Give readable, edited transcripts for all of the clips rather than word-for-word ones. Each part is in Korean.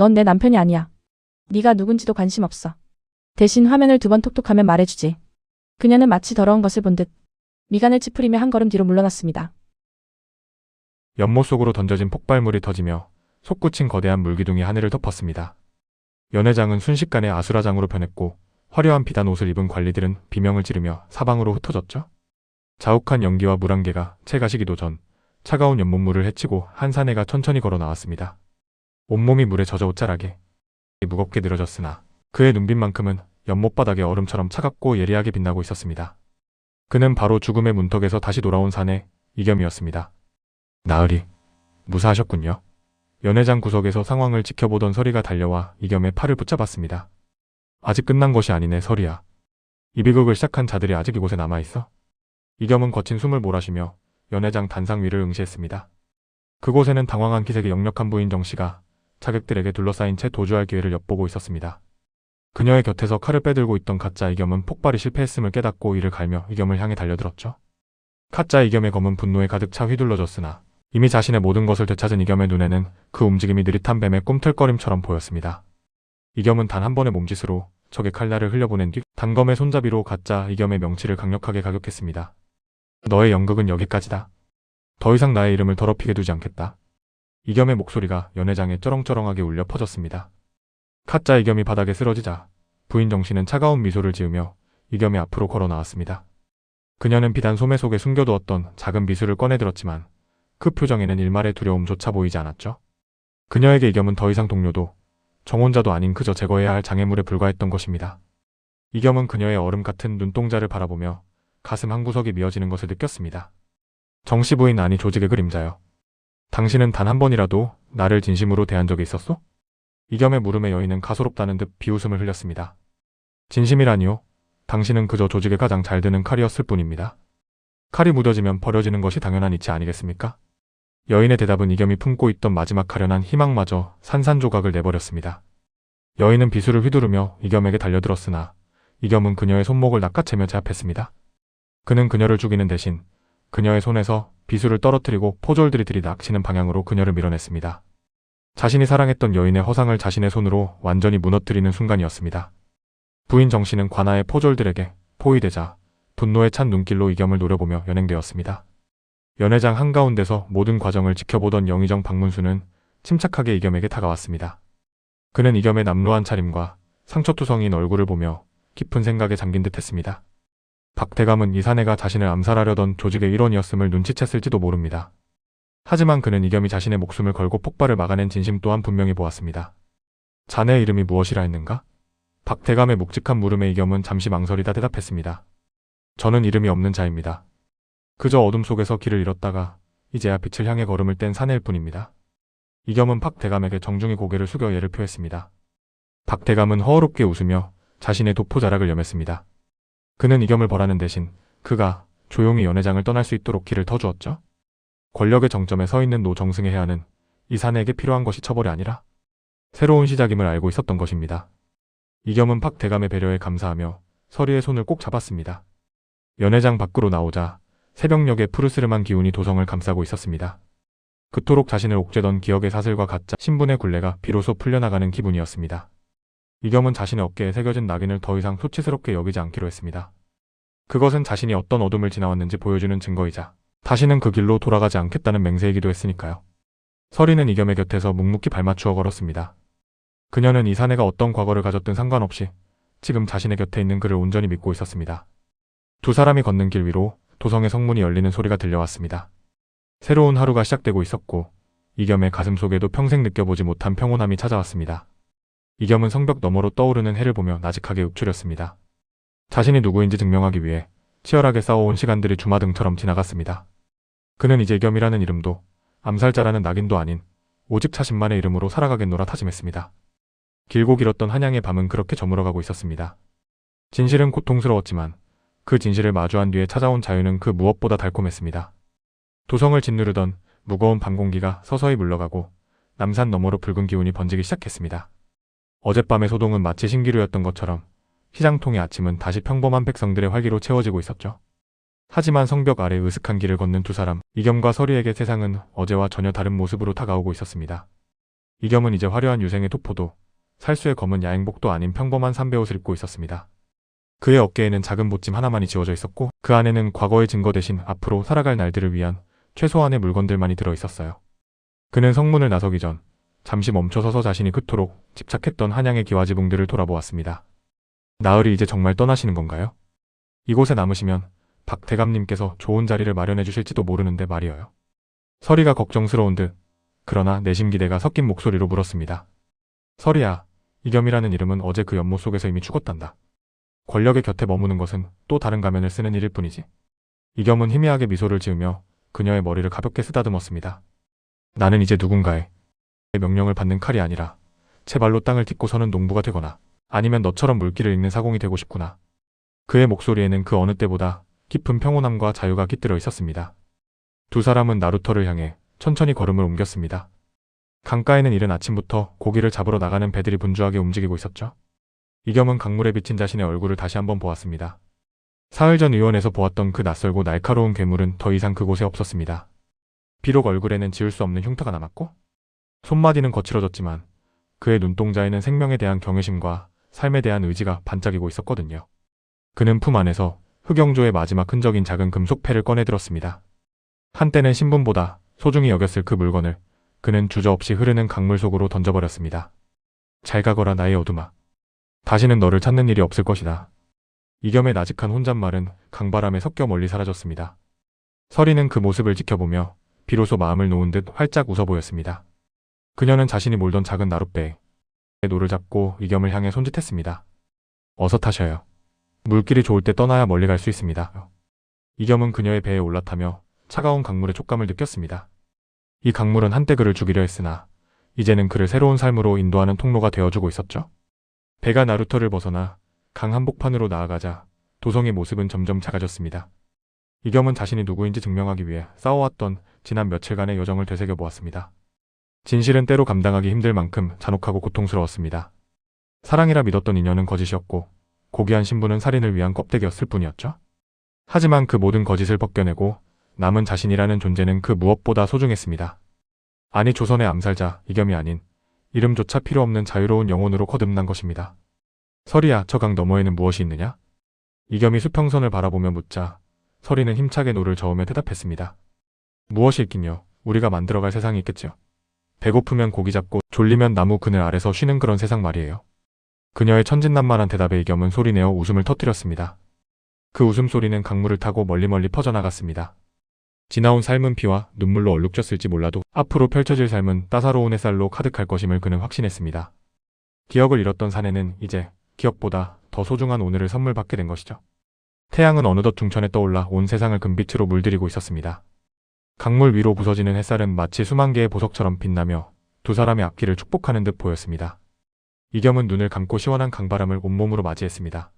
넌 내 남편이 아니야. 네가 누군지도 관심 없어. 대신 화면을 2번 톡톡하면 말해주지. 그녀는 마치 더러운 것을 본 듯 미간을 찌푸리며 한 걸음 뒤로 물러났습니다. 연못 속으로 던져진 폭발물이 터지며 솟구친 거대한 물기둥이 하늘을 덮었습니다. 연회장은 순식간에 아수라장으로 변했고 화려한 비단 옷을 입은 관리들은 비명을 지르며 사방으로 흩어졌죠. 자욱한 연기와 물안개가 채 가시기도 전 차가운 연못물을 헤치고 한 사내가 천천히 걸어 나왔습니다. 온몸이 물에 젖어 옷자락에 무겁게 늘어졌으나 그의 눈빛만큼은 연못바닥의 얼음처럼 차갑고 예리하게 빛나고 있었습니다. 그는 바로 죽음의 문턱에서 다시 돌아온 사내 이겸이었습니다. 나으리, 무사하셨군요. 연회장 구석에서 상황을 지켜보던 서리가 달려와 이겸의 팔을 붙잡았습니다. 아직 끝난 것이 아니네, 서리야. 이 비극을 시작한 자들이 아직 이곳에 남아있어? 이겸은 거친 숨을 몰아쉬며 연회장 단상 위를 응시했습니다. 그곳에는 당황한 기색의 역력한 부인 정씨가 자객들에게 둘러싸인 채 도주할 기회를 엿보고 있었습니다. 그녀의 곁에서 칼을 빼들고 있던 가짜 이겸은 폭발이 실패했음을 깨닫고 이를 갈며 이겸을 향해 달려들었죠. 가짜 이겸의 검은 분노에 가득 차 휘둘러졌으나 이미 자신의 모든 것을 되찾은 이겸의 눈에는 그 움직임이 느릿한 뱀의 꿈틀거림처럼 보였습니다. 이겸은 단 한 번의 몸짓으로 적의 칼날을 흘려보낸 뒤 단검의 손잡이로 가짜 이겸의 명치를 강력하게 가격했습니다. 너의 연극은 여기까지다. 더 이상 나의 이름을 더럽히게 두지 않겠다. 이겸의 목소리가 연회장에 쩌렁쩌렁하게 울려 퍼졌습니다. 가짜 이겸이 바닥에 쓰러지자 부인 정씨는 차가운 미소를 지으며 이겸의 앞으로 걸어 나왔습니다. 그녀는 비단 소매 속에 숨겨두었던 작은 비수를 꺼내들었지만 그 표정에는 일말의 두려움조차 보이지 않았죠. 그녀에게 이겸은 더 이상 동료도 정혼자도 아닌 그저 제거해야 할 장애물에 불과했던 것입니다. 이겸은 그녀의 얼음 같은 눈동자를 바라보며 가슴 한구석이 미어지는 것을 느꼈습니다. 정씨 부인 아니 조직의 그림자여. 당신은 단 한 번이라도 나를 진심으로 대한 적이 있었소? 이겸의 물음에 여인은 가소롭다는 듯 비웃음을 흘렸습니다. 진심이라니요? 당신은 그저 조직에 가장 잘 드는 칼이었을 뿐입니다. 칼이 무뎌지면 버려지는 것이 당연한 이치 아니겠습니까? 여인의 대답은 이겸이 품고 있던 마지막 아련한 희망마저 산산조각을 내버렸습니다. 여인은 비수를 휘두르며 이겸에게 달려들었으나 이겸은 그녀의 손목을 낚아채며 제압했습니다. 그는 그녀를 죽이는 대신 그녀의 손에서 비수를 떨어뜨리고 포졸들이 들이닥치는 방향으로 그녀를 밀어냈습니다. 자신이 사랑했던 여인의 허상을 자신의 손으로 완전히 무너뜨리는 순간이었습니다. 부인 정씨는 관아의 포졸들에게 포위되자 분노에 찬 눈길로 이겸을 노려보며 연행되었습니다. 연회장 한가운데서 모든 과정을 지켜보던 영의정 박문수는 침착하게 이겸에게 다가왔습니다. 그는 이겸의 남루한 차림과 상처투성인 얼굴을 보며 깊은 생각에 잠긴 듯 했습니다. 박대감은 이 사내가 자신을 암살하려던 조직의 일원이었음을 눈치챘을지도 모릅니다. 하지만 그는 이겸이 자신의 목숨을 걸고 폭발을 막아낸 진심 또한 분명히 보았습니다. 자네의 이름이 무엇이라 했는가? 박대감의 묵직한 물음에 이겸은 잠시 망설이다 대답했습니다. 저는 이름이 없는 자입니다. 그저 어둠 속에서 길을 잃었다가 이제야 빛을 향해 걸음을 뗀 사내일 뿐입니다. 이겸은 박대감에게 정중히 고개를 숙여 예를 표했습니다. 박대감은 허어롭게 웃으며 자신의 도포자락을 여맸습니다. 그는 이겸을 벌하는 대신 그가 조용히 연회장을 떠날 수 있도록 길을 터주었죠. 권력의 정점에 서 있는 노정승의 해안은 이 사내에게 필요한 것이 처벌이 아니라 새로운 시작임을 알고 있었던 것입니다. 이겸은 박대감의 배려에 감사하며 서리의 손을 꼭 잡았습니다. 연회장 밖으로 나오자 새벽녘의 푸르스름한 기운이 도성을 감싸고 있었습니다. 그토록 자신을 옥죄던 기억의 사슬과 가짜 신분의 굴레가 비로소 풀려나가는 기분이었습니다. 이겸은 자신의 어깨에 새겨진 낙인을 더 이상 수치스럽게 여기지 않기로 했습니다. 그것은 자신이 어떤 어둠을 지나왔는지 보여주는 증거이자 다시는 그 길로 돌아가지 않겠다는 맹세이기도 했으니까요. 서리는 이겸의 곁에서 묵묵히 발맞추어 걸었습니다. 그녀는 이 사내가 어떤 과거를 가졌든 상관없이 지금 자신의 곁에 있는 그를 온전히 믿고 있었습니다. 두 사람이 걷는 길 위로 도성의 성문이 열리는 소리가 들려왔습니다. 새로운 하루가 시작되고 있었고 이겸의 가슴 속에도 평생 느껴보지 못한 평온함이 찾아왔습니다. 이겸은 성벽 너머로 떠오르는 해를 보며 나직하게 읊조렸습니다. 자신이 누구인지 증명하기 위해 치열하게 싸워온 시간들이 주마등처럼 지나갔습니다. 그는 이제 이겸이라는 이름도 암살자라는 낙인도 아닌 오직 자신만의 이름으로 살아가겠노라 다짐했습니다. 길고 길었던 한양의 밤은 그렇게 저물어가고 있었습니다. 진실은 고통스러웠지만 그 진실을 마주한 뒤에 찾아온 자유는 그 무엇보다 달콤했습니다. 도성을 짓누르던 무거운 밤 공기가 서서히 물러가고 남산 너머로 붉은 기운이 번지기 시작했습니다. 어젯밤의 소동은 마치 신기루였던 것처럼 시장통의 아침은 다시 평범한 백성들의 활기로 채워지고 있었죠. 하지만 성벽 아래 으슥한 길을 걷는 두 사람, 이겸과 서리에게 세상은 어제와 전혀 다른 모습으로 다가오고 있었습니다. 이겸은 이제 화려한 유생의 토포도 살수의 검은 야행복도 아닌 평범한 삼배옷을 입고 있었습니다. 그의 어깨에는 작은 보찜 하나만이 지워져 있었고 그 안에는 과거의 증거 대신 앞으로 살아갈 날들을 위한 최소한의 물건들만이 들어 있었어요. 그는 성문을 나서기 전 잠시 멈춰서서 자신이 그토록 집착했던 한양의 기와지붕들을 돌아보았습니다. 나으리 이제 정말 떠나시는 건가요? 이곳에 남으시면 박 대감님께서 좋은 자리를 마련해 주실지도 모르는데 말이에요. 서리가 걱정스러운 듯 그러나 내심 기대가 섞인 목소리로 물었습니다. 서리야, 이겸이라는 이름은 어제 그 연못 속에서 이미 죽었단다. 권력의 곁에 머무는 것은 또 다른 가면을 쓰는 일일 뿐이지. 이겸은 희미하게 미소를 지으며 그녀의 머리를 가볍게 쓰다듬었습니다. 나는 이제 누군가의 명령을 받는 칼이 아니라 제 발로 땅을 딛고 서는 농부가 되거나 아니면 너처럼 물길을 읽는 사공이 되고 싶구나. 그의 목소리에는 그 어느 때보다 깊은 평온함과 자유가 깃들어 있었습니다. 두 사람은 나루터를 향해 천천히 걸음을 옮겼습니다. 강가에는 이른 아침부터 고기를 잡으러 나가는 배들이 분주하게 움직이고 있었죠. 이겸은 강물에 비친 자신의 얼굴을 다시 한번 보았습니다. 사흘 전 의원에서 보았던 그 낯설고 날카로운 괴물은 더 이상 그곳에 없었습니다. 비록 얼굴에는 지울 수 없는 흉터가 남았고 손마디는 거칠어졌지만 그의 눈동자에는 생명에 대한 경외심과 삶에 대한 의지가 반짝이고 있었거든요. 그는 품 안에서 흑영조의 마지막 흔적인 작은 금속패를 꺼내들었습니다. 한때는 신분보다 소중히 여겼을 그 물건을 그는 주저없이 흐르는 강물 속으로 던져버렸습니다. 잘 가거라 나의 어둠아. 다시는 너를 찾는 일이 없을 것이다. 이겸의 나직한 혼잣말은 강바람에 섞여 멀리 사라졌습니다. 서리는 그 모습을 지켜보며 비로소 마음을 놓은 듯 활짝 웃어 보였습니다. 그녀는 자신이 몰던 작은 나룻배에 노를 잡고 이겸을 향해 손짓했습니다. 어서 타셔요. 물길이 좋을 때 떠나야 멀리 갈 수 있습니다. 이겸은 그녀의 배에 올라타며 차가운 강물의 촉감을 느꼈습니다. 이 강물은 한때 그를 죽이려 했으나 이제는 그를 새로운 삶으로 인도하는 통로가 되어주고 있었죠. 배가 나루터를 벗어나 강 한복판으로 나아가자 도성의 모습은 점점 작아졌습니다. 이겸은 자신이 누구인지 증명하기 위해 싸워왔던 지난 며칠간의 여정을 되새겨보았습니다. 진실은 때로 감당하기 힘들 만큼 잔혹하고 고통스러웠습니다. 사랑이라 믿었던 인연은 거짓이었고 고귀한 신분은 살인을 위한 껍데기였을 뿐이었죠. 하지만 그 모든 거짓을 벗겨내고 남은 자신이라는 존재는 그 무엇보다 소중했습니다. 아니 조선의 암살자 이겸이 아닌 이름조차 필요 없는 자유로운 영혼으로 거듭난 것입니다. 서리야, 저 강 너머에는 무엇이 있느냐? 이겸이 수평선을 바라보며 묻자 서리는 힘차게 노를 저으며 대답했습니다. 무엇이 있긴요. 우리가 만들어갈 세상이 있겠죠. 배고프면 고기 잡고 졸리면 나무 그늘 아래서 쉬는 그런 세상 말이에요. 그녀의 천진난만한 대답에 이겸은 소리내어 웃음을 터뜨렸습니다. 그 웃음소리는 강물을 타고 멀리 퍼져나갔습니다. 지나온 삶은 피와 눈물로 얼룩졌을지 몰라도 앞으로 펼쳐질 삶은 따사로운 햇살로 가득할 것임을 그는 확신했습니다. 기억을 잃었던 사내는 이제 기억보다 더 소중한 오늘을 선물 받게 된 것이죠. 태양은 어느덧 중천에 떠올라 온 세상을 금빛으로 물들이고 있었습니다. 강물 위로 부서지는 햇살은 마치 수만 개의 보석처럼 빛나며 두 사람의 앞길을 축복하는 듯 보였습니다. 이겸은 눈을 감고 시원한 강바람을 온몸으로 맞이했습니다.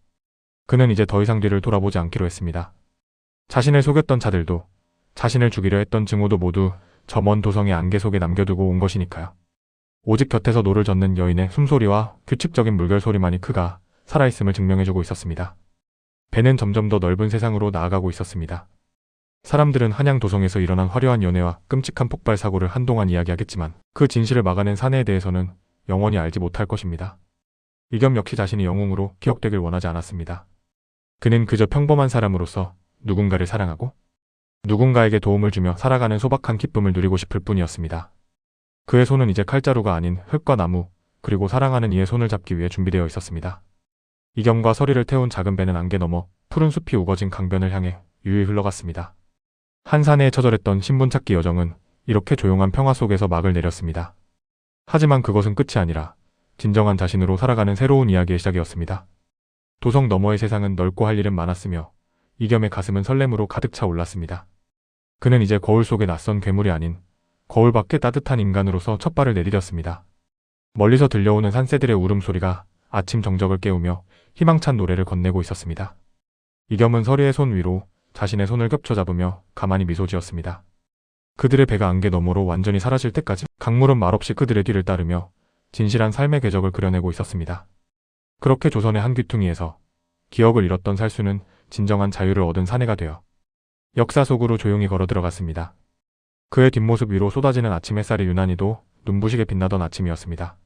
그는 이제 더 이상 뒤를 돌아보지 않기로 했습니다. 자신을 속였던 자들도 자신을 죽이려 했던 증오도 모두 저 먼 도성의 안개 속에 남겨두고 온 것이니까요. 오직 곁에서 노를 젓는 여인의 숨소리와 규칙적인 물결 소리만이 그가 살아있음을 증명해주고 있었습니다. 배는 점점 더 넓은 세상으로 나아가고 있었습니다. 사람들은 한양 도성에서 일어난 화려한 연애와 끔찍한 폭발 사고를 한동안 이야기하겠지만 그 진실을 막아낸 사내에 대해서는 영원히 알지 못할 것입니다. 이겸 역시 자신이 영웅으로 기억되길 원하지 않았습니다. 그는 그저 평범한 사람으로서 누군가를 사랑하고 누군가에게 도움을 주며 살아가는 소박한 기쁨을 누리고 싶을 뿐이었습니다. 그의 손은 이제 칼자루가 아닌 흙과 나무 그리고 사랑하는 이의 손을 잡기 위해 준비되어 있었습니다. 이겸과 서리를 태운 작은 배는 안개 너머 푸른 숲이 우거진 강변을 향해 유유히 흘러갔습니다. 한 사내에 처절했던 신분 찾기 여정은 이렇게 조용한 평화 속에서 막을 내렸습니다. 하지만 그것은 끝이 아니라 진정한 자신으로 살아가는 새로운 이야기의 시작이었습니다. 도성 너머의 세상은 넓고 할 일은 많았으며 이겸의 가슴은 설렘으로 가득 차 올랐습니다. 그는 이제 거울 속의 낯선 괴물이 아닌 거울 밖의 따뜻한 인간으로서 첫 발을 내디뎠습니다. 멀리서 들려오는 산새들의 울음소리가 아침 정적을 깨우며 희망찬 노래를 건네고 있었습니다. 이겸은 서리의 손 위로 자신의 손을 겹쳐 잡으며 가만히 미소 지었습니다. 그들의 배가 안개 너머로 완전히 사라질 때까지 강물은 말없이 그들의 뒤를 따르며 진실한 삶의 궤적을 그려내고 있었습니다. 그렇게 조선의 한 귀퉁이에서 기억을 잃었던 살수는 진정한 자유를 얻은 사내가 되어 역사 속으로 조용히 걸어 들어갔습니다. 그의 뒷모습 위로 쏟아지는 아침 햇살이 유난히도 눈부시게 빛나던 아침이었습니다.